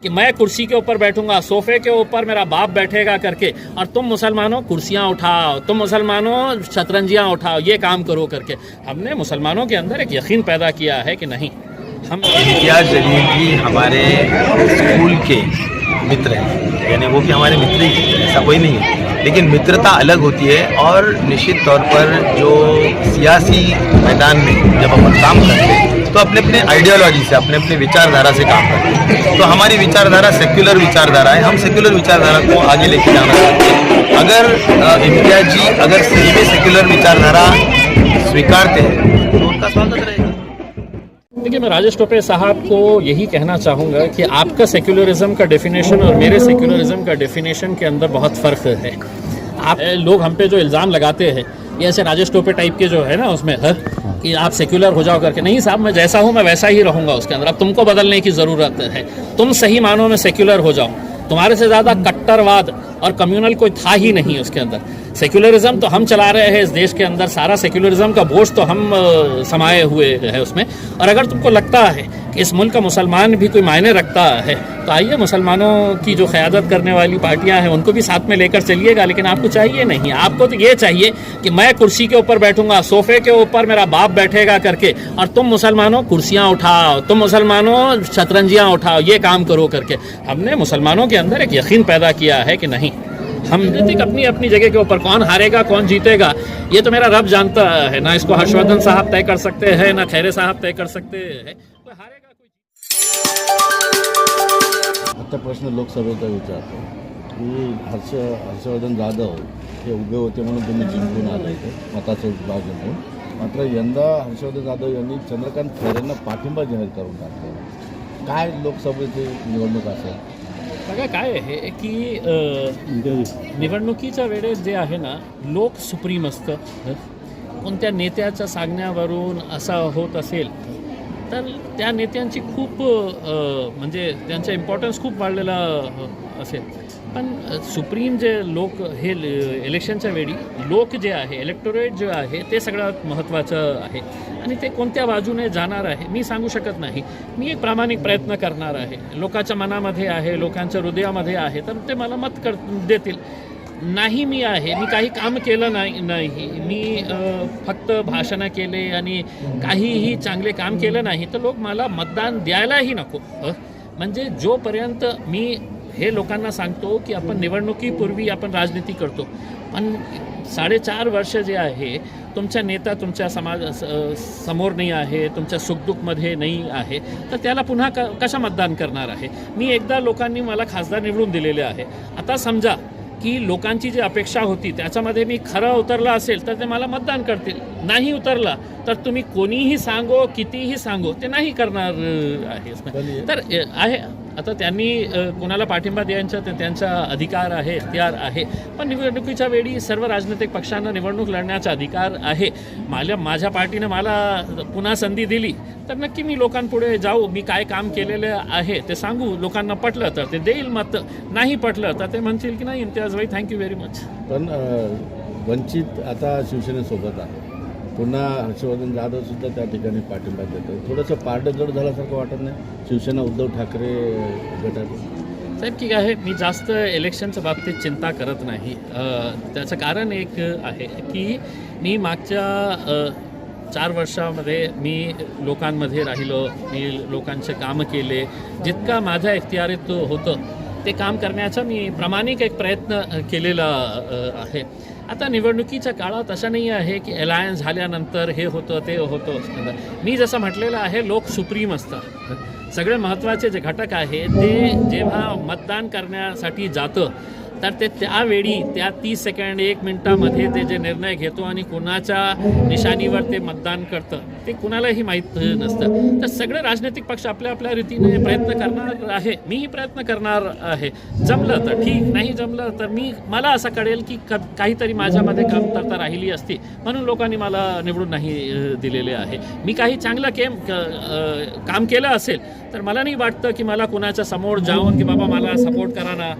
कि मैं कुर्सी के ऊपर बैठूंगा, सोफे के ऊपर मेरा बाप बैठेगा करके, और तुम मुसलमानों कुर्सियां उठाओ, तुम मुसलमानों शतरंजियां उठाओ, ये काम करो करके। हमने मुसलमानों के अंदर एक यकीन पैदा किया है कि नहीं, हम इम्तियाज़ जलील जी हमारे स्कूल के मित्र हैं, यानी वो कि हमारे मित्र ही हैं, ऐसा कोई नहीं है, लेकिन मित्रता अलग होती है। और निश्चित तौर पर जो सियासी मैदान में जब अपन काम करते हैं तो अपने अपने आइडियोलॉजी से, अपने अपने विचारधारा से काम करते हैं। तो हमारी विचारधारा सेक्युलर विचारधारा है, हम सेक्युलर विचारधारा को आगे लेके जाना चाहते हैं। अगर इम्तियाज़ जी अगर सही में सेक्युलर विचारधारा स्वीकारते हैं तो उनका स्वागत रहेगा। देखिए, मैं राजेश टोपे साहब को यही कहना चाहूँगा कि आपका सेक्युलरिज्म का डेफिनेशन और मेरे सेक्युलरिज्म का डेफिनेशन के अंदर बहुत फ़र्क है। आप लोग हम पे जो इल्ज़ाम लगाते हैं, ये ऐसे राजेश टोपे टाइप के जो है ना उसमें कि आप सेक्युलर हो जाओ करके, नहीं साहब, मैं जैसा हूँ मैं वैसा ही रहूँगा उसके अंदर। अब तुमको बदलने की ज़रूरत है, तुम सही मानों में सेक्युलर हो जाओ। तुम्हारे से ज़्यादा कट्टरवाद और कम्युनल कोई था ही नहीं उसके अंदर। सेक्युलरिज्म तो हम चला रहे हैं इस देश के अंदर, सारा सेक्युलरिज्म का बोझ तो हम समाये हुए हैं उसमें। और अगर तुमको लगता है कि इस मुल्क का मुसलमान भी कोई मायने रखता है, तो आइए मुसलमानों की जो क़यादत करने वाली पार्टियां हैं उनको भी साथ में लेकर चलिएगा। लेकिन आपको चाहिए नहीं, आपको तो ये चाहिए कि मैं कुर्सी के ऊपर बैठूंगा, सोफे के ऊपर मेरा बाप बैठेगा करके, और तुम मुसलमानों कुर्सियां उठाओ, तुम मुसलमानों शतरंजियां उठाओ, ये काम करो करके। हमने मुसलमानों के अंदर एक यकीन पैदा किया है कि नहीं, हम अपनी अपनी जगह के ऊपर कौन हारेगा कौन जीतेगा ये तो मेरा रब जानता है ना। इसको हर्षवर्धन साहब तय कर सकते हैं, ना खैरे साहब तय कर सकते हैं। कोई हारेगा कोई। आता प्रश्न लोकसभेचा विचारतो की हर्षवर्धन जाधव हे उभे होते म्हणून तुम्ही जिंकून आले होते मताचा विभाग घेऊन, मात्र यंदा हर्षवर्धन जाधव यांनी चंद्रकांत खैरेंना पाठिंबा जाहीर करून टाकला। काय लोकसभेची निवडणूक असेल? बघा काय आहे की निवडणुकीच्या वेळेस जे आहे ना, लोक सुप्रीम असतं। कोणत्या नेत्याच्या सांगण्यावरून असं होत असेल तर त्या नेत्यांची खूप म्हणजे त्यांचा इम्पॉर्टन्स खूप वाढलेला असेल। पण सुप्रीम जे लोक हे इलेक्शनच्या वेळी लोक जे आहे, इलेक्टोरेट जे आहे ते सगळ्यात महत्त्वाचं आहे, आणि ते कोणत्या बाजूने जाणार आहे मी सांगू शकत नाही। मी एक प्रामाणिक प्रयत्न करणार आहे, लोकांच्या मनामध्ये आहे, लोकांच्या हृदयामध्ये आहे, तर ते मला मत देतील। नाही मी आहे, मी काही काम केलं नाही, मी फक्त भाषणं केले आणि काहीही चांगले काम केलं नाही, तर लोक मला मतदान द्यायलाही नको। म्हणजे जोपर्यंत मी हे लोकांना सांगतो की आपण निवडणुकीपूर्वी आपण राजनीती करतो, पण 4.5 वर्ष जे आहे तुमचा नेता तुमच्या समोर नाही आहे, तुमच्या सुखदुःखमध्ये नाही आहे, तर त्याला पुन्हा कशा मतदान करणार आहे। मी एकदा लोकांनी मला खासदार निवडून दिलेले आहे। आता समजा की लोकांची जी अपेक्षा होती त्याच्यामध्ये मी खरं उतरला असेल तर ते मला मतदान करतील, नाही उतरला तर तुम्ही कोणीही सांगो कितीही सांगो ते नाही करणार आहे। तर आहे आता त्यांनी कोणाला पाठिंबा द्यायचा ते त्यांचा अधिकार आहे, इख्तियार आहे, पण निवडणुकीच्या वेळी सर्व राजनैतिक पक्षांना निवडणूक लढण्याचा अधिकार आहे। माझ्या पार्टीने मला पुन्हा संधी दिली तर नक्की मी लोकांपुढे जाऊ, मी काय काम केलेलं आहे ते सांगू, लोकांना पटलं तर ते देईल मत, नाही पटलं तर ते म्हणतील की नाही इम्तियाज भाई थँक्यू व्हेरी मच। पण वंचित आता शिवसेनेसोबत आहे, पुन्हा हर्षवर्धन जाधव सुद्धा त्या ठिकाणी पाठिंबा देतो। थोडंसं पारडं जड झाल्यासारखं वाटत नाही शिवसेना उद्धव ठाकरे गटात? साहेब की आहे, मी जास्त इलेक्शनच्या बाबतीत चिंता करत नाही। त्याचं कारण एक आहे की मी मागच्या 4 वर्षामध्ये मी लोकांमध्ये राहिलो, मी लोकांचे कामं केले, जितका माझ्या इख्तियारीत होतं ते काम करण्याचा मी प्रामाणिक एक प्रयत्न केलेला आहे। आता निवडणुकीच्या काळात असं नाही आहे की अलायन्स झाल्यानंतर हे होतं ते होतं। मी जसं म्हटलेलं आहे, लोक सुप्रीम असतात। सगळे महत्त्वाचे जे घटक आहे ते जेव्हा मतदान करण्यासाठी जातं तर ते त्यावेळी त्या 30 सेकंड 1 मिनिटामध्ये ते जे निर्णय घेतो आणि कुणाच्या निशाणीवर ते मतदान करतं ते कुणालाही माहीत नसतं। तर सगळे राजनैतिक पक्ष आपल्या आपल्या रीतीने प्रयत्न करणार आहे, मीही प्रयत्न करणार आहे। जमलं तर ठीक, नाही जमलं तर मला असं कळेल की काहीतरी माझ्यामध्ये कमतरता राहिली असती म्हणून लोकांनी मला निवडून नाही दिलेले आहे। मी काही चांगलं काम केलं असेल तर मला नाही वाटतं की मला कुणाच्या समोर जाऊन की बाबा मला सपोर्ट करा ना,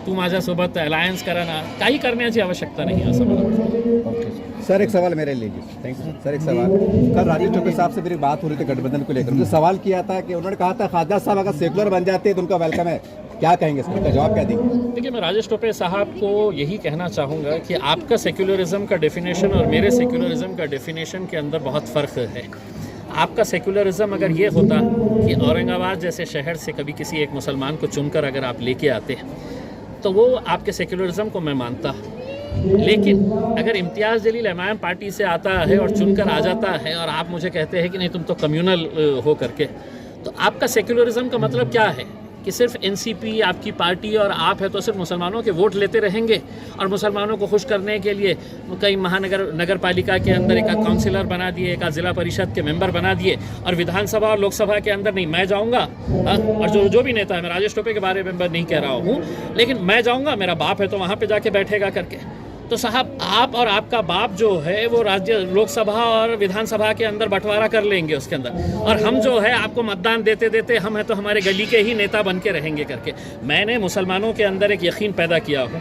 तू माझ्यासोबत अलायन्स करा ना, काही करण्याची आवश्यकता नाही असं मला वाटतं। सर एक सवाल मेरे लिए थैंक यू सर। एक सवाल, कल राजेश टोपे साहब से मेरी बात हो रही थी गठबंधन को लेकर, उन्होंने सवाल किया था कि उन्होंने कहा था खासदार साहब अगर सेकुलर बन जाते हैं तो उनका वेलकम है, क्या कहेंगे इसका जवाब क्या देंगे? देखिए, मैं राजेश टोपे साहब को यही कहना चाहूँगा कि आपका सेक्युलरिज्म का डेफिनेशन और मेरे सेक्युलरिज्म का डेफिनेशन के अंदर बहुत फ़र्क है। आपका सेक्युलरिज्म अगर ये होता कि औरंगाबाद जैसे शहर से कभी किसी एक मुसलमान को चुनकर अगर आप लेके आते तो वो आपके सेक्युलरिज्म को मैं मानता, लेकिन अगर इम्तियाज़ जलील एमआईएम पार्टी से आता है और चुनकर आ जाता है और आप मुझे कहते हैं कि नहीं तुम तो कम्युनल हो करके, तो आपका सेक्युलरिज्म का मतलब क्या है कि सिर्फ एनसीपी आपकी पार्टी और आप है तो सिर्फ मुसलमानों के वोट लेते रहेंगे और मुसलमानों को खुश करने के लिए कई नगर पालिका के अंदर एक काउंसिलर बना दिए, एक ज़िला परिषद के मेंबर बना दिए और विधानसभा और लोकसभा के अंदर नहीं मैं जाऊंगा। और जो भी नेता है, मैं राजेश टोपे के बारे में नहीं कह रहा हूँ, लेकिन मैं जाऊँगा, मेरा बाप है तो वहाँ पर जाके बैठेगा करके। तो साहब आप और आपका बाप जो है वो राज्य लोकसभा और विधानसभा के अंदर बंटवारा कर लेंगे उसके अंदर, और हम जो है आपको मतदान देते देते हम है तो हमारे गली के ही नेता बन के रहेंगे करके। मैंने मुसलमानों के अंदर एक यकीन पैदा किया हूँ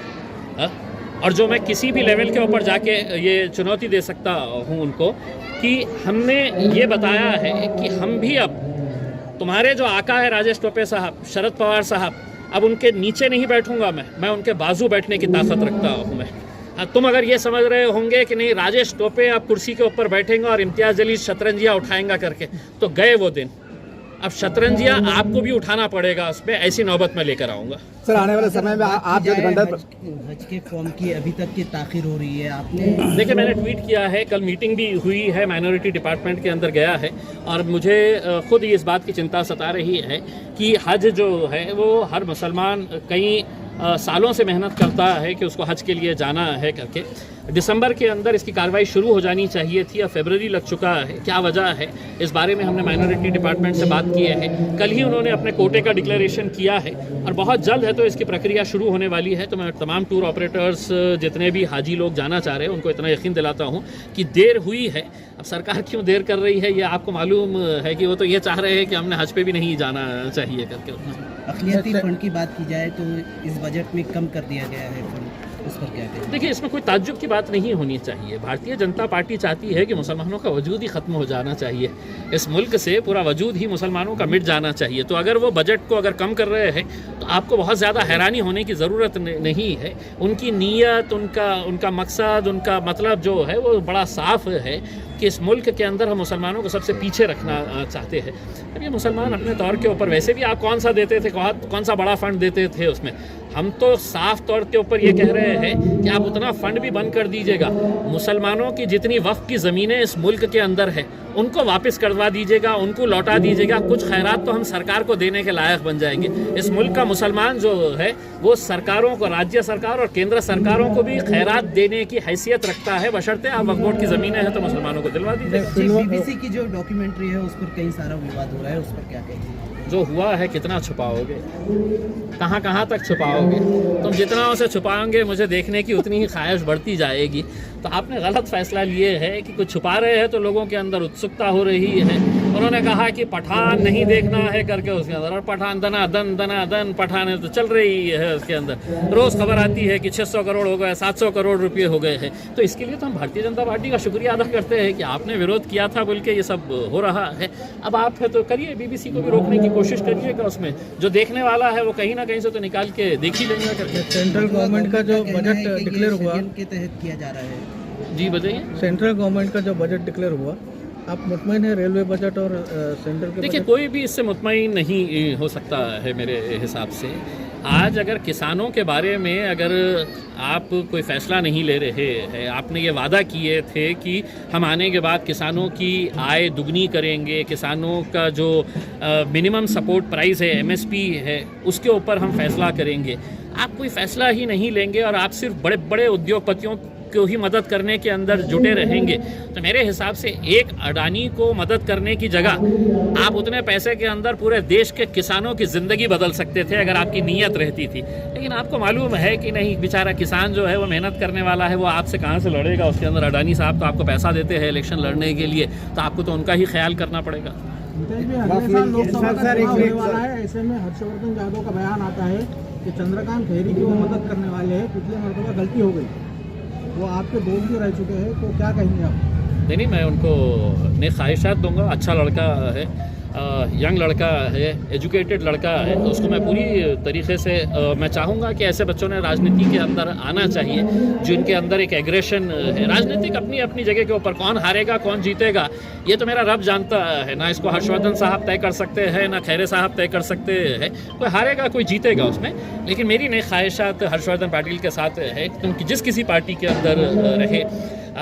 और जो मैं किसी भी लेवल के ऊपर जाके ये चुनौती दे सकता हूँ उनको कि हमने ये बताया है कि हम भी अब तुम्हारे जो आका है राजेश टोपे साहब, शरद पवार साहब, अब उनके नीचे नहीं बैठूंगा मैं उनके बाजू बैठने की ताकत रखता हूँ मैं। तुम अगर ये समझ रहे होंगे कि नहीं राजेश टोपे अब कुर्सी के ऊपर बैठेंगे और इम्तियाज़ जलील शतरंजिया उठाएंगा करके, तो गए वो दिन। अब शतरंजिया आपको भी उठाना पड़ेगा, उस पर ऐसी नौबत में लेकर आऊँगा। सर आने वाले समय में आप जो हज के फॉर्म की अभी तक की ताखिर हो रही है, आपने देखिए मैंने ट्वीट किया है, कल मीटिंग भी हुई है, माइनॉरिटी डिपार्टमेंट के अंदर गया है और मुझे खुद ही इस बात की चिंता सता रही है कि हज जो है वो हर मुसलमान कई सालों से मेहनत करता है कि उसको हज के लिए जाना है करके। दिसंबर के अंदर इसकी कार्रवाई शुरू हो जानी चाहिए थी, अब फरवरी लग चुका है। क्या वजह है, इस बारे में हमने माइनॉरिटी डिपार्टमेंट से बात की है। कल ही उन्होंने अपने कोटे का डिक्लेरेशन किया है और बहुत जल्द है तो इसकी प्रक्रिया शुरू होने वाली है। तो मैं तमाम टूर ऑपरेटर्स जितने भी हाजी लोग जाना चाह रहे हैं उनको इतना यकीन दिलाता हूँ कि देर हुई है। अब सरकार क्यों देर कर रही है ये आपको मालूम है कि वो तो ये चाह रहे हैं कि हमने हज पे भी नहीं जाना चाहिए करके। अक़लियती फंड की बात की जाए तो इस बजट में कम कर दिया गया है फंड, उस पर क्या कहें? देखिए, इसमें कोई ताज्जुब की बात नहीं होनी चाहिए। भारतीय जनता पार्टी चाहती है कि मुसलमानों का वजूद ही ख़त्म हो जाना चाहिए, इस मुल्क से पूरा वजूद ही मुसलमानों का मिट जाना चाहिए। तो अगर वो बजट को अगर कम कर रहे हैं तो आपको बहुत ज़्यादा हैरानी होने की ज़रूरत नहीं है। उनकी नीयत, उनका मकसद, उनका मतलब जो है वो बड़ा साफ है कि इस मुल्क के अंदर हम मुसलमानों को सबसे पीछे रखना चाहते हैं। अब ये मुसलमान अपने तौर के ऊपर वैसे भी आप कौन सा देते थे, कौन सा बड़ा फ़ंड देते थे उसमें, हम तो साफ तौर के ऊपर ये कह रहे हैं कि आप उतना फ़ंड भी बंद कर दीजिएगा। मुसलमानों की जितनी वक्फ की ज़मीनें इस मुल्क के अंदर है उनको वापस करवा दीजिएगा, उनको लौटा दीजिएगा। कुछ खैरात तो हम सरकार को देने के लायक बन जाएंगे। इस मुल्क का मुसलमान जो है वो सरकारों को, राज्य सरकार और केंद्र सरकारों को भी खैरात देने की हैसियत रखता है, बशर्ते आप वक्फ बोर्ड की ज़मीनें हैं तो मुसलमानों को दिलवा दीजिए। बीबीसी की जो डॉक्यूमेंट्री है उस पर कई सारा विवाद हो रहा है, उस पर क्या कहेंगे? जो हुआ है कितना छुपाओगे, कहाँ तक छुपाओगे? तुम जितना उसे छुपाओगे मुझे देखने की उतनी ही ख्वाहिश बढ़ती जाएगी। तो आपने गलत फैसला लिए है कि कुछ छुपा रहे हैं तो लोगों के अंदर उत्सुकता हो रही है। उन्होंने कहा कि पठान नहीं देखना है करके उसके अंदर, और पठान दना दन पठान तो चल रही है उसके अंदर। रोज़ खबर आती है कि 600 करोड़ हो गए, 700 करोड़ रुपये हो गए हैं। तो इसके लिए तो हम भारतीय जनता पार्टी का शुक्रिया अदा करते हैं कि आपने विरोध किया था बोल के ये सब हो रहा है। अब आप है तो करिए, बीबीसी को भी रोकने की कोशिश करिएगा, उसमें जो देखने वाला है वो कहीं ना कहीं से तो निकाल के देख ही लेंगे करके। सेंट्रल गवर्नमेंट का जो बजट डिक्लेयर हुआ के तहत किया जा रहा है। जी बताइए। सेंट्रल गवर्नमेंट का जो बजट डिक्लेयर हुआ, आप मुतमईन है रेलवे बजट और सेंट्रल के? देखिए, कोई भी इससे मुतमईन नहीं हो सकता है मेरे हिसाब से। आज अगर किसानों के बारे में अगर आप कोई फ़ैसला नहीं ले रहे हैं, आपने ये वादा किए थे कि हम आने के बाद किसानों की आय दुगनी करेंगे, किसानों का जो मिनिमम सपोर्ट प्राइस है, MSP है, उसके ऊपर हम फ़ैसला करेंगे। आप कोई फ़ैसला ही नहीं लेंगे और आप सिर्फ बड़े बड़े उद्योगपतियों को ही मदद करने के अंदर जुटे रहेंगे। तो मेरे हिसाब से एक अडानी को मदद करने की जगह आप उतने पैसे के अंदर पूरे देश के किसानों की ज़िंदगी बदल सकते थे अगर आपकी नीयत रहती थी। लेकिन आपको मालूम है कि नहीं, बेचारा किसान जो है वो मेहनत करने वाला है, वो आपसे कहाँ से लड़ेगा? उसके अंदर अडानी साहब तो आपको पैसा देते हैं इलेक्शन लड़ने के लिए, तो आपको तो उनका ही ख्याल करना पड़ेगा। ऐसे में हर्षवर्धन यादव का बयान आता है कि चंद्रकांत खैरी की वो मदद करने वाले हैं, पिछले मरतबा गलती हो गई। वो आपके दोस्त भी रह चुके हैं, तो क्या कहेंगे आप? नहीं, मैं उनको नेक ख्वाहिशात दूंगा। अच्छा लड़का है, यंग लड़का है, एजुकेटेड लड़का है, तो उसको मैं पूरी तरीके से मैं चाहूँगा कि ऐसे बच्चों ने राजनीति के अंदर आना चाहिए, जो इनके अंदर एक एग्रेशन है। राजनीतिक अपनी अपनी जगह के ऊपर, कौन हारेगा कौन जीतेगा ये तो मेरा रब जानता है ना। इसको हर्षवर्धन साहब तय कर सकते हैं, ना खैरे साहब तय कर सकते हैं। कोई हारेगा कोई जीतेगा उसमें, लेकिन मेरी नई ख्वाहिशात हर्षवर्धन पाटिल के साथ है, क्योंकि जिस किसी पार्टी के अंदर रहे,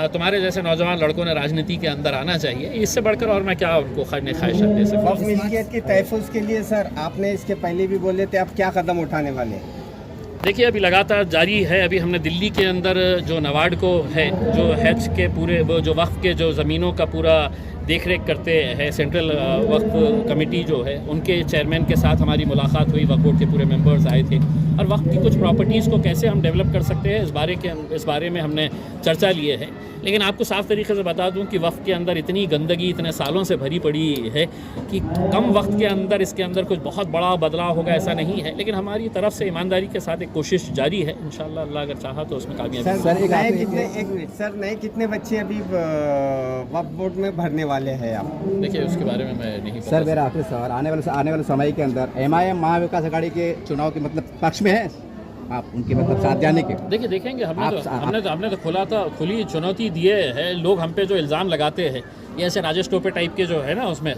तुम्हारे जैसे नौजवान लड़कों ने राजनीति के अंदर आना चाहिए। इससे बढ़कर और मैं क्या उनको ख्वाहिशात दे सकता वक्फ मिल्कियत के तहफ़्फ़ुज़ के लिए सर आपने इसके पहले भी बोले थे, आप क्या कदम उठाने वाले हैं? देखिए, अभी लगातार जारी है। अभी हमने दिल्ली के अंदर जो नवाड को है, जो हैज के पूरे वो जो वक्फ के जो ज़मीनों का पूरा देख रेख करते हैं, सेंट्रल वक्फ कमेटी जो है, उनके चेयरमैन के साथ हमारी मुलाकात हुई। वक्फ बोर्ड के पूरे मेंबर्स आए थे और वक्फ की कुछ प्रॉपर्टीज़ को कैसे हम डेवलप कर सकते हैं इस बारे में हमने चर्चा लिए है। लेकिन आपको साफ तरीके से बता दूं कि वक्फ के अंदर इतनी गंदगी इतने सालों से भरी पड़ी है कि कम वक्त के अंदर इसके अंदर कुछ बहुत बड़ा बदलाव होगा ऐसा नहीं है। लेकिन हमारी तरफ से ईमानदारी के साथ एक कोशिश जारी है। इंशाल्लाह अल्लाह अगर चाहा तो उसमें कामयाबी। सर नए कितने बच्चे अभी वक्फ बोर्ड में भरने वाले हैं आप? देखिए, उसके बारे में मैं नहीं सर मेरा आखिरी सवाल, आने वाले समय के अंदर MIM महाविकास आघाड़ी के चुनाव के मतलब पक्ष में है आप, उनके मतलब साथ जाने के? देखिए, देखेंगे। हमने तो खुली चुनौती दिए है। लोग हम पे जो इल्ज़ाम लगाते हैं, ये ऐसे राजेश टोपे टाइप के जो है ना उसमें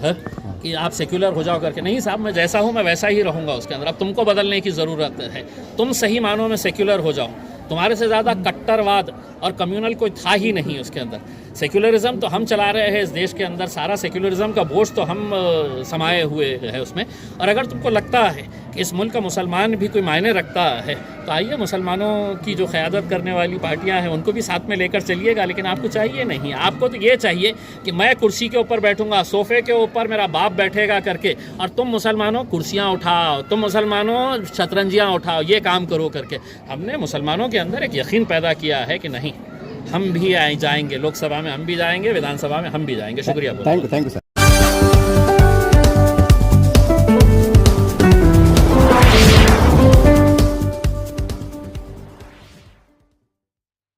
कि आप सेक्युलर हो जाओ करके, नहीं साहब, मैं जैसा हूँ मैं वैसा ही रहूँगा उसके अंदर। अब तुमको बदलने की ज़रूरत है। तुम सही मानों में सेक्युलर हो जाओ। तुम्हारे से ज़्यादा कट्टरवाद और कम्युनल कोई था ही नहीं उसके अंदर। सेक्युलरिज्म तो हम चला रहे हैं इस देश के अंदर, सारा सेक्युलरिज्म का बोझ तो हम समाये हुए है उसमें। और अगर तुमको लगता है कि इस मुल्क का मुसलमान भी कोई मायने रखता है, तो आइए मुसलमानों की जो क़यादत करने वाली पार्टियां हैं उनको भी साथ में लेकर चलिएगा। लेकिन आपको चाहिए नहीं, आपको तो ये चाहिए कि मैं कुर्सी के ऊपर बैठूंगा, सोफ़े के ऊपर मेरा बाप बैठेगा करके, और तुम मुसलमानों कुर्सियाँ उठाओ, तुम मुसलमानों शतरंजियाँ उठाओ, ये काम करो करके। हमने मुसलमानों के अंदर एक यकीन पैदा किया है कि नहीं, हम भी जाएंगे लोकसभा में, हम भी जाएंगे विधानसभा में, हम भी जाएंगे। शुक्रिया। Thank you sir.